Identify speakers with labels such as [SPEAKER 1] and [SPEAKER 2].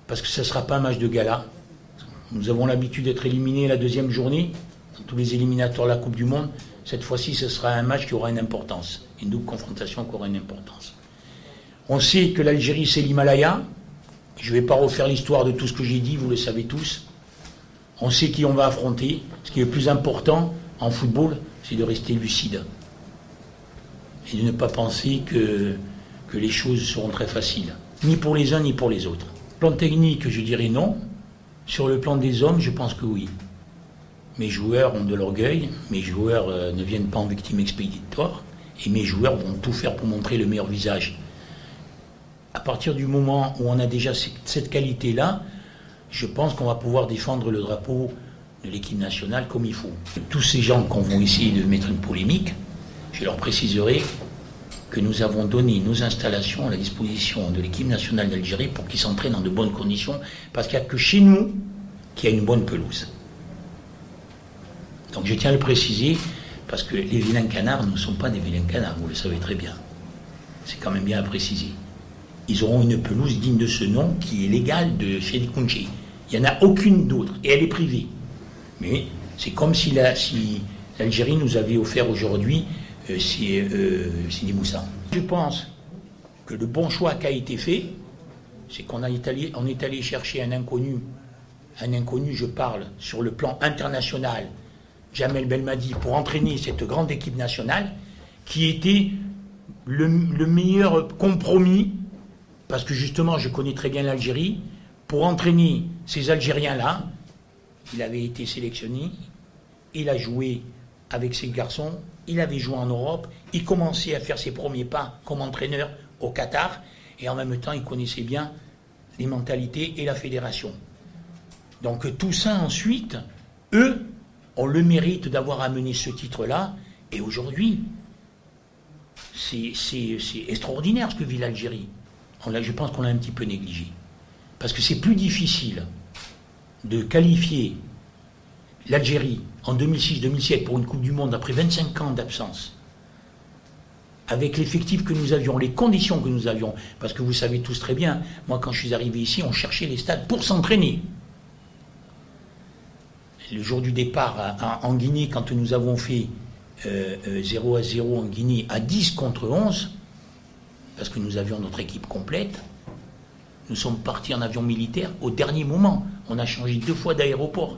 [SPEAKER 1] parce que ce ne sera pas un match de gala. Nous avons l'habitude d'être éliminés la deuxième journée, dans tous les éliminatoires de la Coupe du Monde. Cette fois-ci, ce sera un match qui aura une importance, une double confrontation qui aura une importance. On sait que l'Algérie, c'est l'Himalaya. Je ne vais pas refaire l'histoire de tout ce que j'ai dit, vous le savez tous. On sait qui on va affronter. Ce qui est le plus important en football, c'est de rester lucide. Et de ne pas penser que les choses seront très faciles. Ni pour les uns, ni pour les autres. Plan technique, je dirais non. Sur le plan des hommes, je pense que oui. Mes joueurs ont de l'orgueil, mes joueurs ne viennent pas en victime expéditoire, et mes joueurs vont tout faire pour montrer le meilleur visage. À partir du moment où on a déjà cette qualité-là, je pense qu'on va pouvoir défendre le drapeau de l'équipe nationale comme il faut. Tous ces gens qu'on va essayer de mettre une polémique, je leur préciserai que nous avons donné nos installations à la disposition de l'équipe nationale d'Algérie pour qu'ils s'entraînent dans de bonnes conditions, parce qu'il n'y a que chez nous qu'il y a une bonne pelouse. Donc je tiens à le préciser, parce que les vilains canards ne sont pas des vilains canards, vous le savez très bien. C'est quand même bien à préciser. Ils auront une pelouse digne de ce nom qui est légale de Sidi Kounchi. Il n'y en a aucune d'autre, et elle est privée. Mais c'est comme si l'Algérie nous avait offert aujourd'hui Sidi Moussa. Je pense que le bon choix qui a été fait, c'est qu'on est allé chercher un inconnu, je parle sur le plan international, Jamel Belmadi, pour entraîner cette grande équipe nationale, qui était le meilleur compromis, parce que justement je connais très bien l'Algérie, pour entraîner ces Algériens-là. Il avait été sélectionné, il a joué avec ses garçons, il avait joué en Europe, il commençait à faire ses premiers pas comme entraîneur au Qatar, et en même temps il connaissait bien les mentalités et la fédération. Donc tout ça ensuite, eux ont le mérite d'avoir amené ce titre-là, et aujourd'hui, c'est extraordinaire ce que vit l'Algérie. Je pense qu'on l'a un petit peu négligé. Parce que c'est plus difficile de qualifier l'Algérie en 2006-2007 pour une Coupe du Monde après 25 ans d'absence, avec l'effectif que nous avions, les conditions que nous avions, parce que vous savez tous très bien, moi quand je suis arrivé ici, on cherchait les stades pour s'entraîner. Le jour du départ en Guinée, quand nous avons fait 0-0 en Guinée à 10 contre 11, parce que nous avions notre équipe complète, nous sommes partis en avion militaire au dernier moment. On a changé 2 fois d'aéroport.